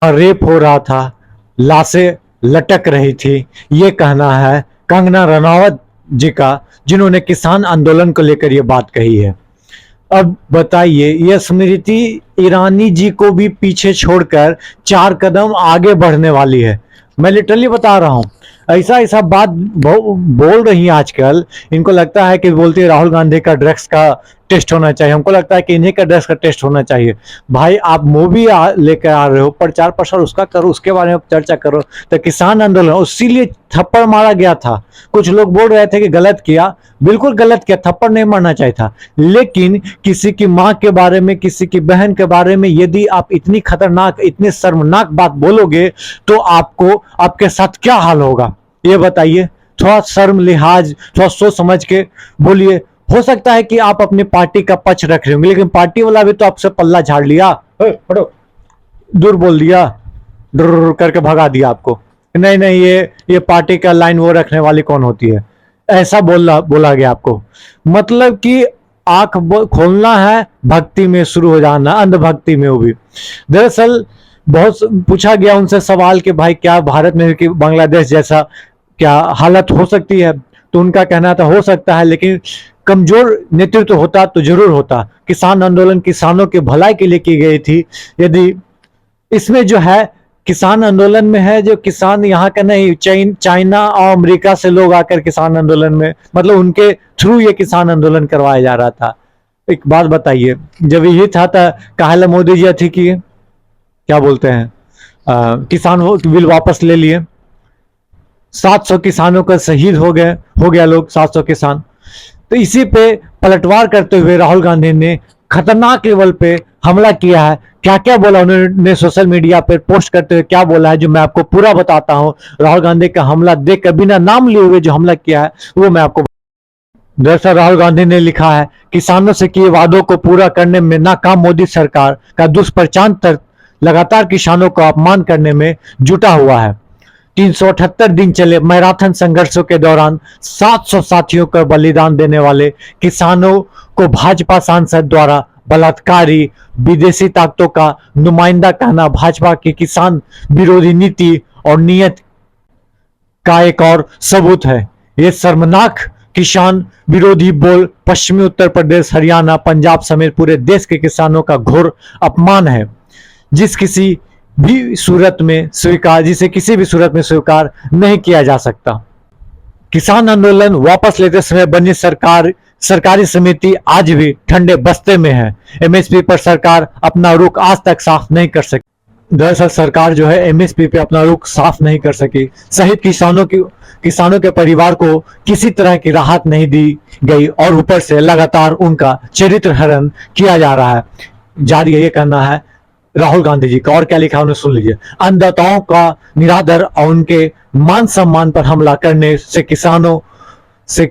Rape हो रहा था, लाशें लटक रही थी। ये कहना है कंगना रनावत जी का, जिन्होंने किसान आंदोलन को लेकर ये बात कही है। अब बताइए, ये स्मृति ईरानी जी को भी पीछे छोड़कर 4 कदम आगे बढ़ने वाली है। मैं लिटरली बता रहा हूं, ऐसा ऐसा बात बोल रही है आजकल। इनको लगता है कि बोलती है राहुल गांधी का ड्रग्स का टेस्ट होना चाहिए, हमको लगता है कि इन्हीं का ड्रग्स का टेस्ट होना चाहिए। भाई आप मूवी लेकर आ रहे हो, प्रचार प्रसार उसका करो, उसके बारे में चर्चा करो। तो किसान आंदोलन इसीलिए थप्पड़ मारा गया था। कुछ लोग बोल रहे थे कि गलत किया, बिल्कुल गलत किया, थप्पड़ नहीं मारना चाहिए था। लेकिन किसी की मां के बारे में, किसी की बहन के बारे में यदि आप इतनी खतरनाक, इतनी शर्मनाक बात बोलोगे तो आपको, आपके साथ क्या हाल होगा ये बताइए। थोड़ा शर्म लिहाज, थोड़ा सोच समझ के बोलिए। हो सकता है कि आप अपनी पार्टी का पक्ष रख रहे होंगे, लेकिन पार्टी वाला भी तो आपसे पल्ला झाड़ लिया, हटो, दूर बोल दिया, डर करके भगा दिया आपको। नहीं नहीं, ये पार्टी का लाइन वो रखने वाली कौन होती है, ऐसा बोला गया आपको। मतलब कि आंख खोलना है, भक्ति में शुरू हो जाना, अंधभक्ति में वो भी। दरअसल बहुत पूछा गया उनसे सवाल कि भाई क्या भारत में कि बांग्लादेश जैसा क्या हालत हो सकती है, तो उनका कहना था हो सकता है, लेकिन कमजोर नेतृत्व होता तो जरूर होता। किसान आंदोलन किसानों के भलाई के लिए की गई थी। यदि इसमें जो है किसान आंदोलन में है, जो किसान यहाँ का नहीं, चाइना और अमेरिका से लोग आकर किसान आंदोलन में, मतलब उनके थ्रू ये किसान आंदोलन करवाया जा रहा था। एक बात बताइए, जब ये था तो काहेला मोदी जी थी कि क्या बोलते हैं, किसान बिल वापस ले लिए, 700 किसानों का शहीद हो गया लोग, 700 किसान। तो इसी पे पलटवार करते हुए राहुल गांधी ने खतरनाक लेवल पे हमला किया है। क्या क्या बोला उन्होंने सोशल मीडिया पर पोस्ट करते हुए, क्या बोला है, जो मैं आपको पूरा बताता हूं। राहुल गांधी का हमला देख कर, बिना नाम लिए हुए जो हमला किया है वो मैं आपको। दरअसल राहुल गांधी ने लिखा है, किसानों से किए वादों को पूरा करने में नाकाम मोदी सरकार का दुष्प्रचार लगातार किसानों को अपमान करने में जुटा हुआ है। 378 दिन चले मैराथन संघर्षों के दौरान 700 साथियों का बलिदान देने वाले किसानों को भाजपा सांसद द्वारा बलात्कारी, विदेशी ताकतों का नुमाइंदा कहना भाजपा की किसान विरोधी नीति और नीयत का एक और सबूत है। ये शर्मनाक किसान विरोधी बोल पश्चिमी उत्तर प्रदेश, हरियाणा, पंजाब समेत पूरे देश के किसानों का घोर अपमान है, जिसे किसी भी सूरत में स्वीकार नहीं किया जा सकता। किसान आंदोलन वापस लेते समय बनी सरकारी समिति आज भी ठंडे बस्ते में है। एमएसपी पर सरकार अपना रुख आज तक साफ नहीं कर सकी। दरअसल सरकार जो है एमएसपी पे अपना रुख साफ नहीं कर सकी। शहीद किसानों के परिवार को किसी तरह की राहत नहीं दी गई और ऊपर से लगातार उनका चरित्र हरण किया जा रहा है। जारी ये कहना है राहुल गांधी जी का। और क्या लिखा उन्हें सुन लीजिए। अन्नदाताओं का निरादर और उनके मान सम्मान पर हमला करने से किसानों के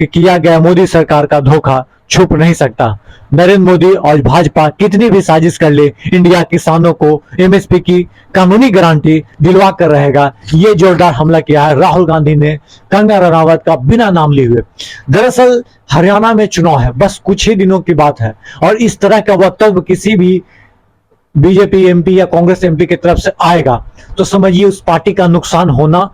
किया गया मोदी सरकार का धोखा छुप नहीं सकता। नरेंद्र मोदी और भाजपा कितनी भी साजिश कर ले, इंडिया किसानों को एमएसपी की कानूनी गारंटी दिलवा कर रहेगा। ये जोरदार हमला किया है राहुल गांधी ने कंगना रनावत का बिना नाम लिए हुए। दरअसल हरियाणा में चुनाव है, बस कुछ ही दिनों की बात है, और इस तरह का वक्तव्य किसी भी बीजेपी एमपी या कांग्रेस एमपी की तरफ से आएगा तो समझिए उस पार्टी का नुकसान होना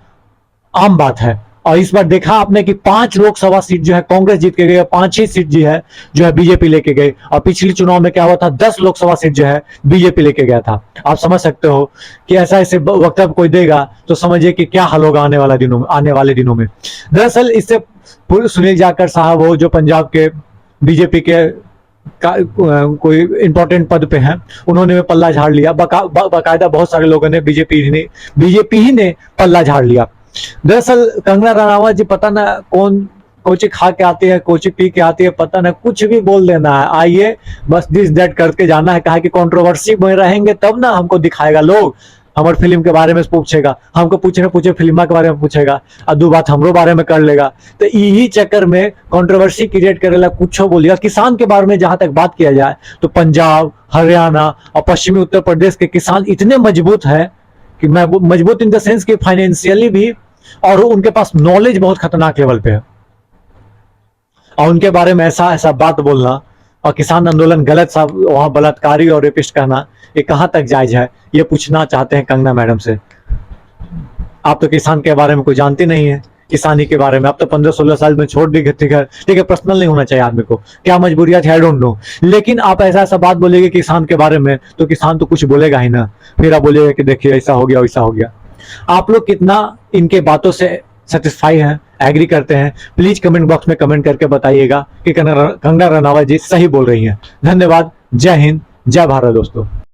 आम बात है। और इस बार देखा आपने कि 5 लोकसभा सीट जो है कांग्रेस जीत के गई, 5 ही सीट जो है बीजेपी लेके गई। और पिछले चुनाव में क्या हुआ था, 10 लोकसभा सीट जो है बीजेपी लेके गया था। आप समझ सकते हो कि ऐसे वक्तव्य कोई देगा तो समझिए कि क्या हाल होगा आने वाले दिनों में। दरअसल इससे पूर्व सुनील जाखड़ साहब हो, जो पंजाब के बीजेपी के कोई इंपॉर्टेंट पद पे हैं, उन्होंने पल्ला झाड़ लिया। बाकायदा बहुत सारे लोगों ने बीजेपी ही ने पल्ला झाड़ लिया। दरअसल कंगना रनावत जी पता ना कौन कोची खा के आती है, कोची पी के आती है, पता ना, कुछ भी बोल देना है, आइए बस दिस दैट करके जाना है। कहा कि कंट्रोवर्सी में रहेंगे तब ना हमको दिखाएगा लोग, हमारे फिल्म के बारे में पूछेगा, हमको पूछे फिल्म के बारे में पूछेगा, अदू बात हमरो बारे में कर लेगा। तो यही चक्कर में कंट्रोवर्सी क्रिएट करेगा, कुछ बोलिएगा। किसान के बारे में जहां तक बात किया जाए तो पंजाब, हरियाणा और पश्चिमी उत्तर प्रदेश के किसान इतने मजबूत है कि मैं मजबूत इन द सेंस कि फाइनेंशियली भी, और उनके पास नॉलेज बहुत खतरनाक लेवल पे है। और उनके बारे में ऐसा बात बोलना और किसान आंदोलन गलत सा वहाँ बलात्कारी और रेपिस्ट कहना ये कहाँ तक जायज है, ये पूछना चाहते हैं कंगना मैडम से। आप तो किसान के बारे में कुछ जानती नहीं है, किसानी के बारे में। आप तो 15-16 साल में छोड़ दी थी घर, ठीक है, पर्सनल नहीं होना चाहिए आदमी को, क्या मजबूरियां थी आई डोंट नो, लेकिन आप ऐसा ऐसा बात बोलेंगे किसान के बारे में तो किसान तो कुछ बोलेगा ही ना, फिर आप बोलेगा कि देखिए ऐसा हो गया वैसा हो गया। आप लोग कितना इनके बातों से सेटिस्फाई हैं, एग्री करते हैं, प्लीज कमेंट बॉक्स में कमेंट करके बताइएगा कि कंगना रनावत जी सही बोल रही हैं। धन्यवाद। जय हिंद, जय भारत दोस्तों।